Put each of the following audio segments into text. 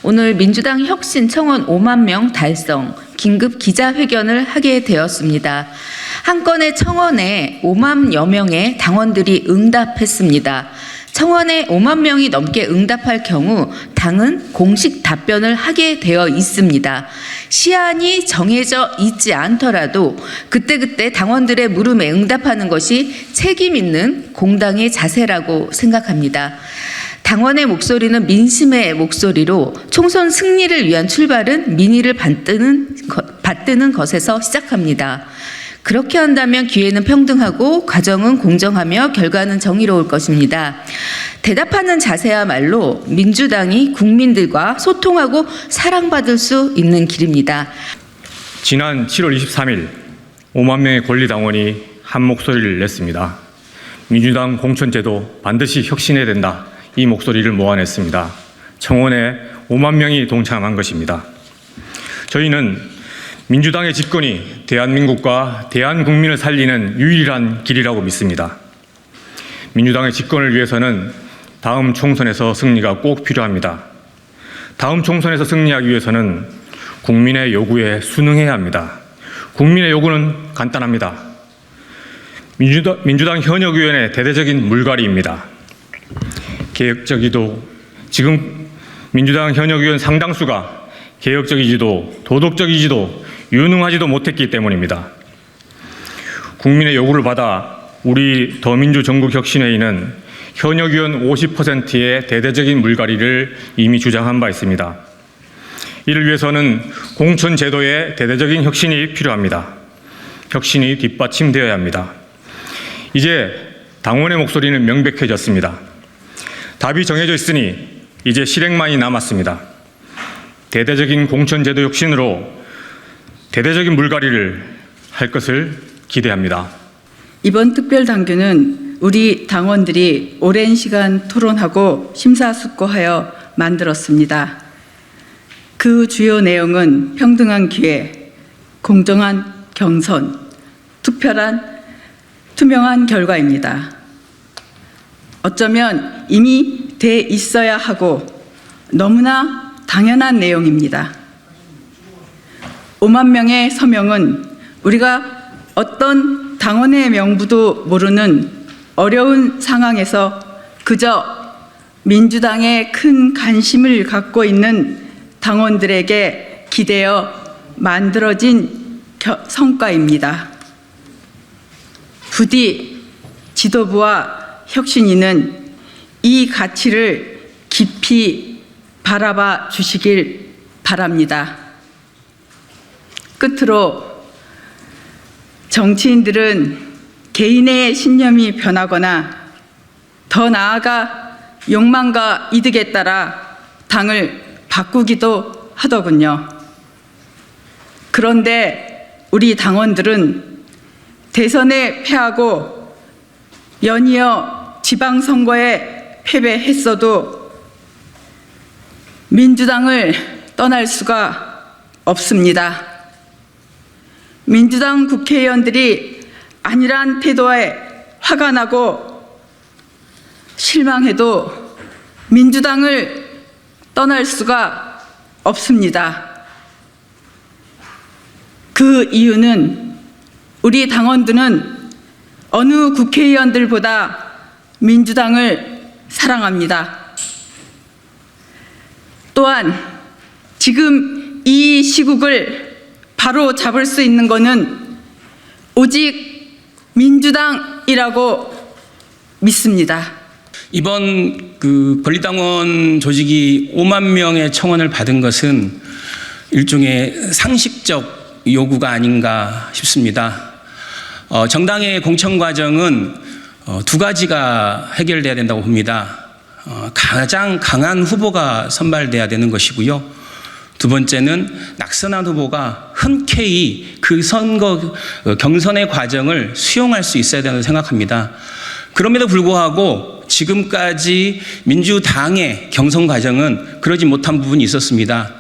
오늘 민주당 혁신 청원 5만 명 달성 긴급 기자회견을 하게 되었습니다. 한 건의 청원에 5만여 명의 당원들이 응답했습니다. 청원에 5만 명이 넘게 응답할 경우 당은 공식 답변을 하게 되어 있습니다. 시한이 정해져 있지 않더라도 그때그때 당원들의 물음에 응답하는 것이 책임 있는 공당의 자세라고 생각합니다. 당원의 목소리는 민심의 목소리로 총선 승리를 위한 출발은 민의를 받드는 것에서 시작합니다. 그렇게 한다면 기회는 평등하고 과정은 공정하며 결과는 정의로울 것입니다. 대답하는 자세야말로 민주당이 국민들과 소통하고 사랑받을 수 있는 길입니다. 지난 7월 23일 5만 명의 권리당원이 한 목소리를 냈습니다. 민주당 공천제도 반드시 혁신해야 된다. 이 목소리를 모아냈습니다. 청원에 5만 명이 동참한 것입니다. 저희는 민주당의 집권이 대한민국과 대한국민을 살리는 유일한 길이라고 믿습니다. 민주당의 집권을 위해서는 다음 총선에서 승리가 꼭 필요합니다. 다음 총선에서 승리하기 위해서는 국민의 요구에 순응해야 합니다. 국민의 요구는 간단합니다. 민주당 현역위원회 대대적인 물갈이입니다. 개혁적이도 지금 민주당 현역위원 상당수가 개혁적이지도 도덕적이지도 유능하지도 못했기 때문입니다. 국민의 요구를 받아 우리 더민주 전국혁신회의는 현역위원 50%의 대대적인 물갈이를 이미 주장한 바 있습니다. 이를 위해서는 공천제도의 대대적인 혁신이 필요합니다. 혁신이 뒷받침되어야 합니다. 이제 당원의 목소리는 명백해졌습니다. 답이 정해져 있으니 이제 실행만이 남았습니다. 대대적인 공천제도 혁신으로 대대적인 물갈이를 할 것을 기대합니다. 이번 특별당규는 우리 당원들이 오랜 시간 토론하고 심사숙고하여 만들었습니다. 그 주요 내용은 평등한 기회, 공정한 경선, 투명한 결과입니다. 어쩌면 이미 돼 있어야 하고 너무나 당연한 내용입니다. 5만 명의 서명은 우리가 어떤 당원의 명부도 모르는 어려운 상황에서 그저 민주당에 큰 관심을 갖고 있는 당원들에게 기대어 만들어진 성과입니다. 부디 지도부와 혁신위는 이 가치를 깊이 바라봐 주시길 바랍니다. 끝으로 정치인들은 개인의 신념이 변하거나 더 나아가 욕망과 이득에 따라 당을 바꾸기도 하더군요. 그런데 우리 당원들은 대선에 패하고 연이어 지방선거에 패배했어도 민주당을 떠날 수가 없습니다. 민주당 국회의원들이 안일한 태도에 화가 나고 실망해도 민주당을 떠날 수가 없습니다. 그 이유는 우리 당원들은 어느 국회의원들보다 민주당을 사랑합니다. 또한 지금 이 시국을 바로 잡을 수 있는 것은 오직 민주당이라고 믿습니다. 이번 권리당원 조직이 5만 명의 청원을 받은 것은 일종의 상식적 요구가 아닌가 싶습니다. 정당의 공천 과정은 두 가지가 해결돼야 된다고 봅니다. 가장 강한 후보가 선발돼야 되는 것이고요. 두 번째는 낙선한 후보가 흔쾌히 그 경선의 과정을 수용할 수 있어야 된다고 생각합니다. 그럼에도 불구하고 지금까지 민주당의 경선 과정은 그러지 못한 부분이 있었습니다.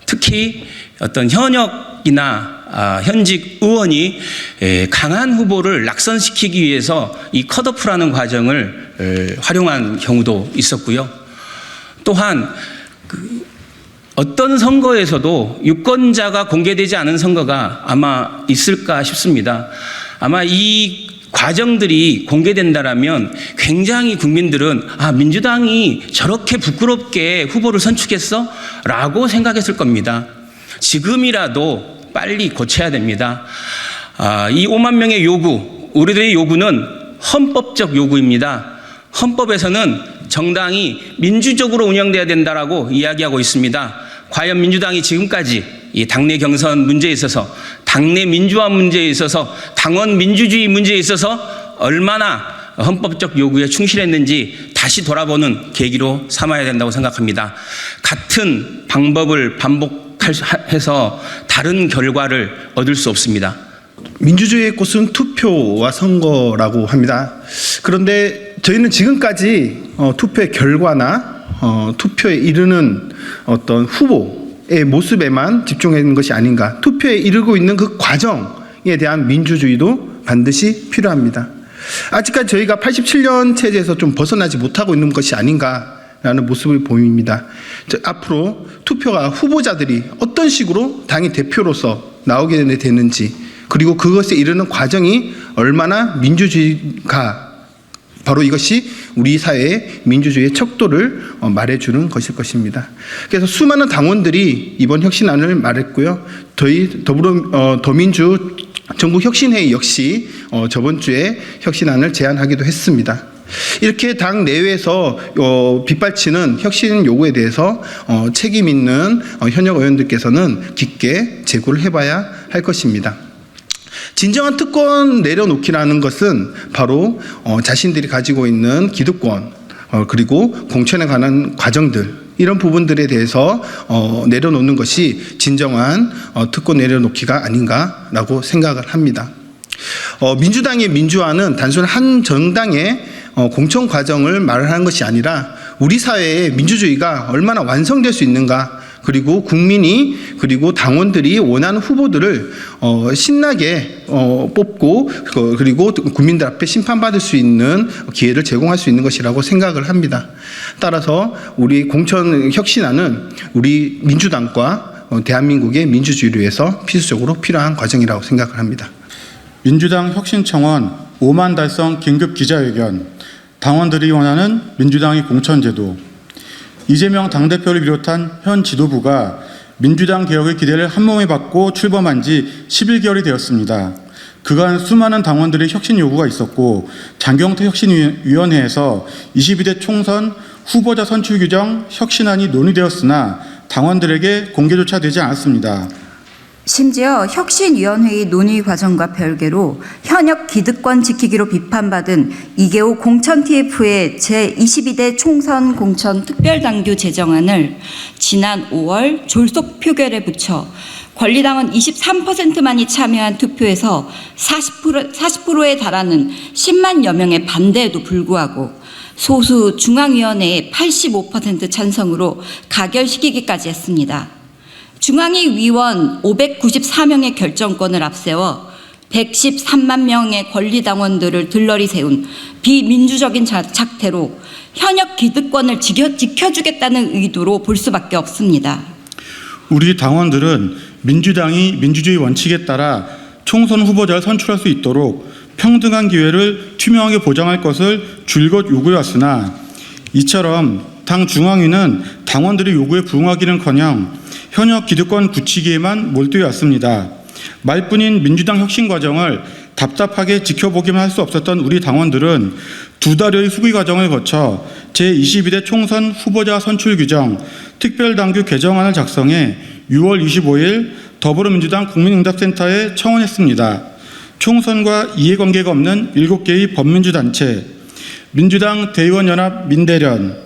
특히 어떤 현역이나 현직 의원이 강한 후보를 낙선시키기 위해서 이 컷오프라는 과정을 활용한 경우도 있었고요. 또한 어떤 선거에서도 유권자가 공개되지 않은 선거가 아마 있을까 싶습니다. 아마 이 과정들이 공개된다라면 굉장히 국민들은 민주당이 저렇게 부끄럽게 후보를 선출했어? 라고 생각했을 겁니다. 지금이라도 빨리 고쳐야 됩니다. 이 5만 명의 요구, 우리들의 요구는 헌법적 요구입니다. 헌법에서는 정당이 민주적으로 운영돼야 된다라고 이야기하고 있습니다. 과연 민주당이 지금까지 이 당내 경선 문제에 있어서, 당내 민주화 문제에 있어서, 당원 민주주의 문제에 있어서 얼마나 헌법적 요구에 충실했는지 다시 돌아보는 계기로 삼아야 된다고 생각합니다. 같은 방법을 반복해서 다른 결과를 얻을 수 없습니다. 민주주의의 꽃은 투표와 선거라고 합니다. 그런데 저희는 지금까지 투표의 결과나 투표에 이르는 어떤 후보의 모습에만 집중하는 것이 아닌가. 투표에 이르고 있는 그 과정에 대한 민주주의도 반드시 필요합니다. 아직까지 저희가 87년 체제에서 좀 벗어나지 못하고 있는 것이 아닌가라는 모습을 보입니다. 앞으로 투표가 후보자들이 어떤 식으로 당의 대표로서 나오게 되는지, 그리고 그것에 이르는 과정이 얼마나 민주주의가, 바로 이것이 우리 사회의 민주주의의 척도를 말해주는 것일 것입니다. 그래서 수많은 당원들이 이번 혁신안을 말했고요. 저희 더민주 전국혁신회의 역시 저번 주에 혁신안을 제안하기도 했습니다. 이렇게 당 내외에서 빗발치는 혁신 요구에 대해서 책임 있는 현역 의원들께서는 깊게 재고를 해봐야 할 것입니다. 진정한 특권 내려놓기라는 것은 바로 자신들이 가지고 있는 기득권, 그리고 공천에 관한 과정들, 이런 부분들에 대해서 내려놓는 것이 진정한 특권 내려놓기가 아닌가라고 생각을 합니다. 민주당의 민주화는 단순 한 정당의 공천 과정을 말하는 것이 아니라 우리 사회의 민주주의가 얼마나 완성될 수 있는가, 그리고 국민이, 그리고 당원들이 원하는 후보들을 신나게 뽑고, 그리고 국민들 앞에 심판받을 수 있는 기회를 제공할 수 있는 것이라고 생각을 합니다. 따라서 우리 공천 혁신안은 우리 민주당과 대한민국의 민주주의를 위해서 필수적으로 필요한 과정이라고 생각을 합니다. 민주당 혁신청원 5만 달성 긴급 기자회견, 당원들이 원하는 민주당의 공천제도. 이재명 당대표를 비롯한 현 지도부가 민주당 개혁의 기대를 한몸에 받고 출범한 지 11개월이 되었습니다. 그간 수많은 당원들의 혁신 요구가 있었고, 장경태 혁신위원회에서 22대 총선 후보자 선출 규정 혁신안이 논의되었으나 당원들에게 공개조차 되지 않았습니다. 심지어 혁신위원회의 논의 과정과 별개로 현역 기득권 지키기로 비판받은 이계호 공천 TF의 제22대 총선 공천 특별당규 제정안을 지난 5월 졸속 표결에 붙여 권리당원 23%만이 참여한 투표에서 40%에 달하는 10만여 명의 반대에도 불구하고 소수 중앙위원회의 85% 찬성으로 가결시키기까지 했습니다. 중앙위 위원 594명의 결정권을 앞세워 113만 명의 권리당원들을 들러리 세운 비민주적인 작태로 현역 기득권을 지켜주겠다는 의도로 볼 수밖에 없습니다. 우리 당원들은 민주당이 민주주의 원칙에 따라 총선 후보자를 선출할 수 있도록 평등한 기회를 투명하게 보장할 것을 줄곧 요구해왔으나, 이처럼 당 중앙위는 당원들의 요구에 부응하기는커녕 현역 기득권 굳히기에만 몰두해 왔습니다. 말뿐인 민주당 혁신 과정을 답답하게 지켜보기만 할 수 없었던 우리 당원들은 2달여의 수기 과정을 거쳐 제22대 총선 후보자 선출 규정 특별당규 개정안을 작성해 6월 25일 더불어민주당 국민응답센터에 청원했습니다. 총선과 이해관계가 없는 7개의 범민주단체, 민주당 대의원연합 민대련,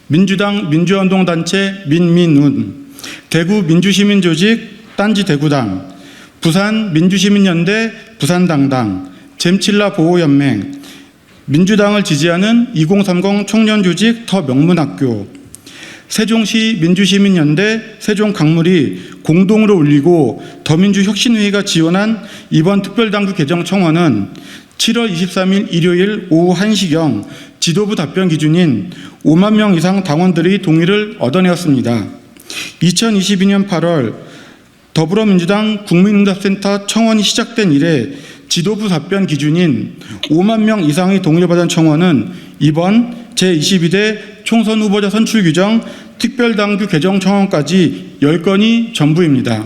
민주당 민주화운동단체 민민운, 대구 민주시민조직 딴지 대구당, 부산 민주시민연대 부산당당, 잼칠라 보호연맹, 민주당을 지지하는 2030 청년조직 더 명문학교, 세종시 민주시민연대 세종강물이 공동으로 올리고 더민주혁신회의가 지원한 이번 특별당규 개정 청원은 7월 23일 일요일 오후 1시경 지도부 답변 기준인 5만 명 이상 당원들의 동의를 얻어내었습니다. 2022년 8월 더불어민주당 국민응답센터 청원이 시작된 이래 지도부 답변 기준인 5만 명 이상의 동의를 받은 청원은 이번 제22대 총선 후보자 선출 규정 특별당규 개정 청원까지 10건이 전부입니다.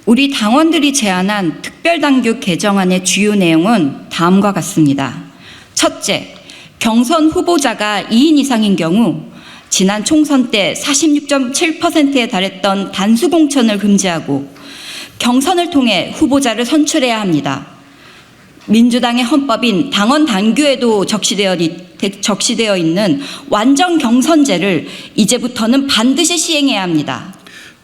우리 당원들이 제안한 특별당규 개정안의 주요 내용은 다음과 같습니다. 첫째, 경선 후보자가 2인 이상인 경우 지난 총선 때 46.7%에 달했던 단수 공천을 금지하고 경선을 통해 후보자를 선출해야 합니다. 민주당의 헌법인 당원 당규에도 적시되어 있는 완전 경선제를 이제부터는 반드시 시행해야 합니다.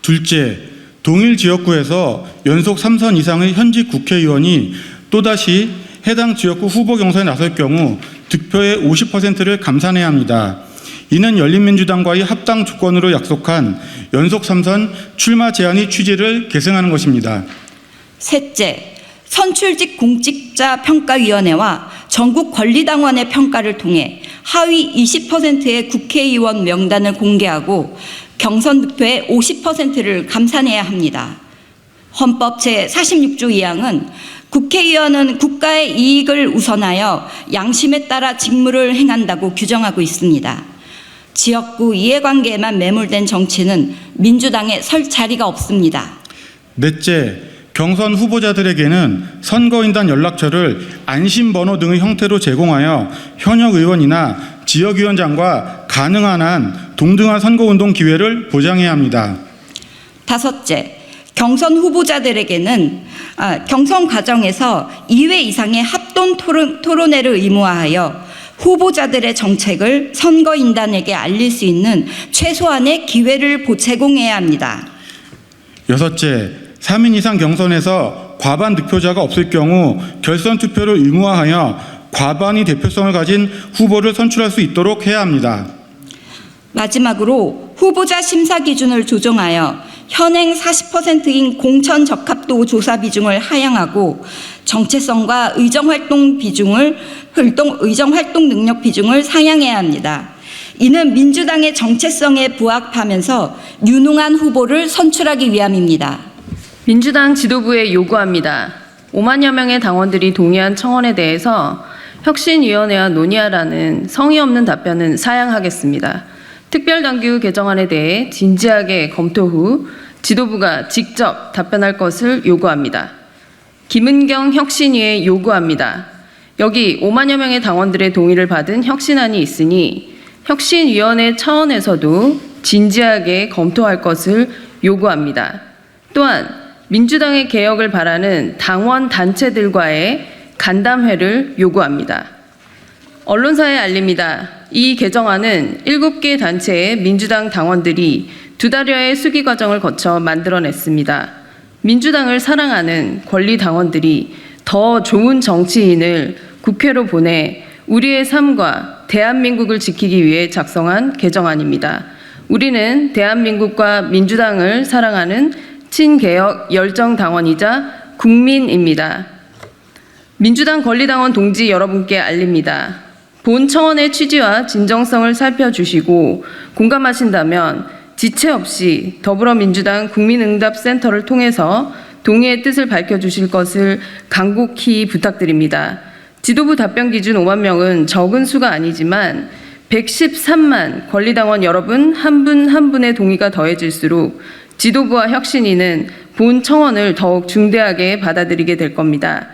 둘째, 동일 지역구에서 연속 3선 이상의 현직 국회의원이 또다시 해당 지역구 후보 경선에 나설 경우 득표의 50%를 감산해야 합니다. 이는 열린민주당과의 합당 조건으로 약속한 연속 3선 출마 제한의 취지를 계승하는 것입니다. 셋째, 선출직 공직자 평가위원회와 전국 권리당원의 평가를 통해 하위 20%의 국회의원 명단을 공개하고 경선 득표의 50%를 감산해야 합니다. 헌법 제46조 2항은 국회의원은 국가의 이익을 우선하여 양심에 따라 직무를 행한다고 규정하고 있습니다. 지역구 이해관계에만 매몰된 정치는 민주당에 설 자리가 없습니다. 넷째, 경선 후보자들에게는 선거인단 연락처를 안심번호 등의 형태로 제공하여 현역 의원이나 지역위원장과 가능한 한 동등한 선거운동 기회를 보장해야 합니다. 다섯째, 경선 후보자들에게는 경선 과정에서 2회 이상의 합동 토론회를 의무화하여 후보자들의 정책을 선거인단에게 알릴 수 있는 최소한의 기회를 제공해야 합니다. 여섯째, 3인 이상 경선에서 과반 득표자가 없을 경우 결선 투표를 의무화하여 과반의 대표성을 가진 후보를 선출할 수 있도록 해야 합니다. 마지막으로 후보자 심사 기준을 조정하여 현행 40%인 공천 적합도 조사 비중을 하향하고 정체성과 의정활동 능력 비중을 상향해야 합니다. 이는 민주당의 정체성에 부합하면서 유능한 후보를 선출하기 위함입니다. 민주당 지도부에 요구합니다. 5만여 명의 당원들이 동의한 청원에 대해서 혁신위원회와 논의하라는 성의 없는 답변은 사양하겠습니다. 특별당규 개정안에 대해 진지하게 검토 후 지도부가 직접 답변할 것을 요구합니다. 김은경 혁신위에 요구합니다. 여기 5만여 명의 당원들의 동의를 받은 혁신안이 있으니 혁신위원회 차원에서도 진지하게 검토할 것을 요구합니다. 또한 민주당의 개혁을 바라는 당원 단체들과의 간담회를 요구합니다. 언론사에 알립니다. 이 개정안은 7개 단체의 민주당 당원들이 2달여의 수기 과정을 거쳐 만들어냈습니다. 민주당을 사랑하는 권리 당원들이 더 좋은 정치인을 국회로 보내 우리의 삶과 대한민국을 지키기 위해 작성한 개정안입니다. 우리는 대한민국과 민주당을 사랑하는 친개혁 열정 당원이자 국민입니다. 민주당 권리당원 동지 여러분께 알립니다. 본 청원의 취지와 진정성을 살펴주시고 공감하신다면 지체 없이 더불어민주당 국민응답센터를 통해서 동의의 뜻을 밝혀주실 것을 간곡히 부탁드립니다. 지도부 답변 기준 5만 명은 적은 수가 아니지만 113만 권리당원 여러분 한 분 한 분의 동의가 더해질수록 지도부와 혁신위는 본 청원을 더욱 중대하게 받아들이게 될 겁니다.